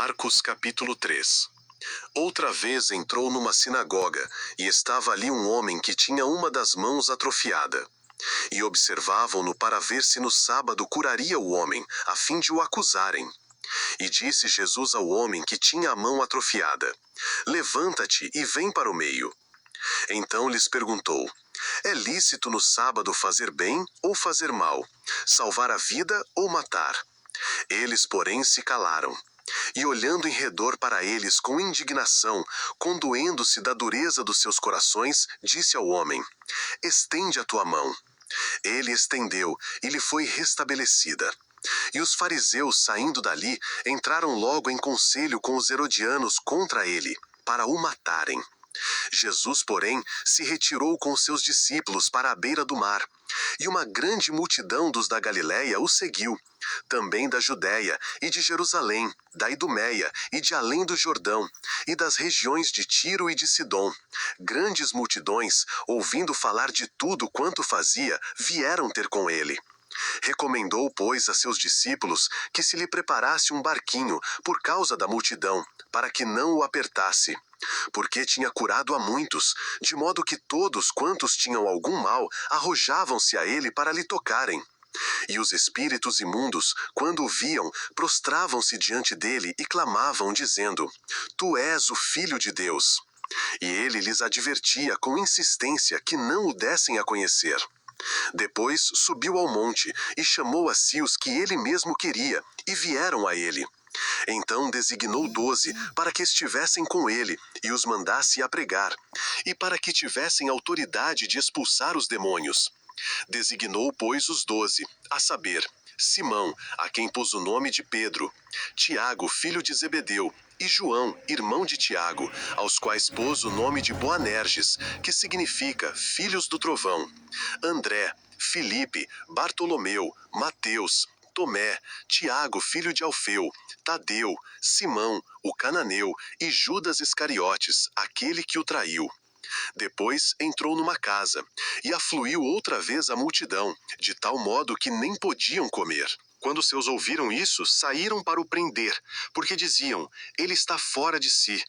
Marcos capítulo 3. Outra vez entrou numa sinagoga, e estava ali um homem que tinha uma das mãos atrofiada. E observavam-no para ver se no sábado curaria o homem, a fim de o acusarem. E disse Jesus ao homem que tinha a mão atrofiada: Levanta-te e vem para o meio. Então lhes perguntou: É lícito no sábado fazer bem ou fazer mal? Salvar a vida ou matar? Eles, porém, se calaram. E olhando em redor para eles com indignação, condoendo-se da dureza dos seus corações, disse ao homem: Estende a tua mão. Ele estendeu, e lhe foi restabelecida. E os fariseus, saindo dali, entraram logo em conselho com os herodianos contra ele, para o matarem. Jesus, porém, se retirou com os seus discípulos para a beira do mar. E uma grande multidão dos da Galiléia o seguiu, também da Judéia e de Jerusalém, da Idumeia e de além do Jordão, e das regiões de Tiro e de Sidom. Grandes multidões, ouvindo falar de tudo quanto fazia, vieram ter com ele. Recomendou, pois, a seus discípulos que se lhe preparasse um barquinho, por causa da multidão, para que não o apertasse. Porque tinha curado a muitos, de modo que todos quantos tinham algum mal, arrojavam-se a ele para lhe tocarem. E os espíritos imundos, quando o viam, prostravam-se diante dele e clamavam, dizendo: Tu és o Filho de Deus. E ele lhes advertia com insistência que não o dessem a conhecer. Depois subiu ao monte e chamou a si os que ele mesmo queria, e vieram a ele. Então designou 12 para que estivessem com ele e os mandasse a pregar, e para que tivessem autoridade de expulsar os demônios. Designou, pois, os 12, a saber, Simão, a quem pôs o nome de Pedro, Tiago, filho de Zebedeu, e João, irmão de Tiago, aos quais pôs o nome de Boanerges, que significa filhos do trovão, André, Filipe, Bartolomeu, Mateus, Tomé, Tiago, filho de Alfeu, Tadeu, Simão, o cananeu, e Judas Iscariotes, aquele que o traiu. Depois entrou numa casa, e afluiu outra vez a multidão, de tal modo que nem podiam comer. Quando seus ouviram isso, saíram para o prender, porque diziam: Ele está fora de si.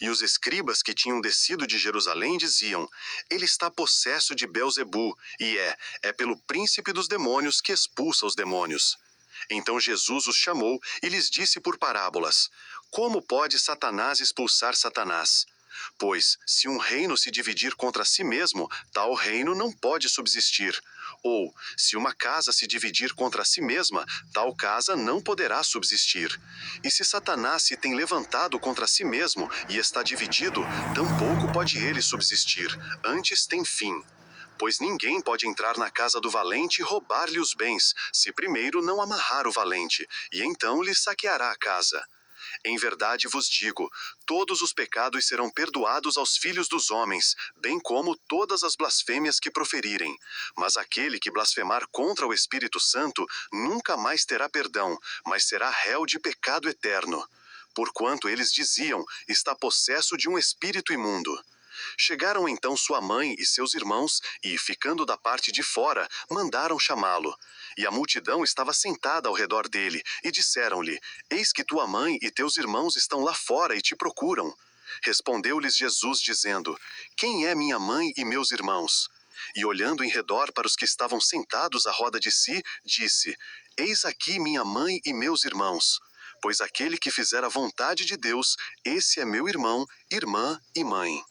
E os escribas que tinham descido de Jerusalém diziam: Ele está possesso de Beelzebu, e é pelo príncipe dos demônios que expulsa os demônios. Então Jesus os chamou e lhes disse por parábolas: Como pode Satanás expulsar Satanás? Pois, se um reino se dividir contra si mesmo, tal reino não pode subsistir. Ou, se uma casa se dividir contra si mesma, tal casa não poderá subsistir. E se Satanás se tem levantado contra si mesmo e está dividido, tampouco pode ele subsistir, antes tem fim. Pois ninguém pode entrar na casa do valente e roubar-lhe os bens, se primeiro não amarrar o valente, e então lhe saqueará a casa. Em verdade vos digo, todos os pecados serão perdoados aos filhos dos homens, bem como todas as blasfêmias que proferirem. Mas aquele que blasfemar contra o Espírito Santo nunca mais terá perdão, mas será réu de pecado eterno. Porquanto eles diziam: Está possesso de um espírito imundo. Chegaram então sua mãe e seus irmãos, e, ficando da parte de fora, mandaram chamá-lo. E a multidão estava sentada ao redor dele, e disseram-lhe: Eis que tua mãe e teus irmãos estão lá fora e te procuram. Respondeu-lhes Jesus, dizendo: Quem é minha mãe e meus irmãos? E olhando em redor para os que estavam sentados à roda de si, disse: Eis aqui minha mãe e meus irmãos. Pois aquele que fizer a vontade de Deus, esse é meu irmão, irmã e mãe.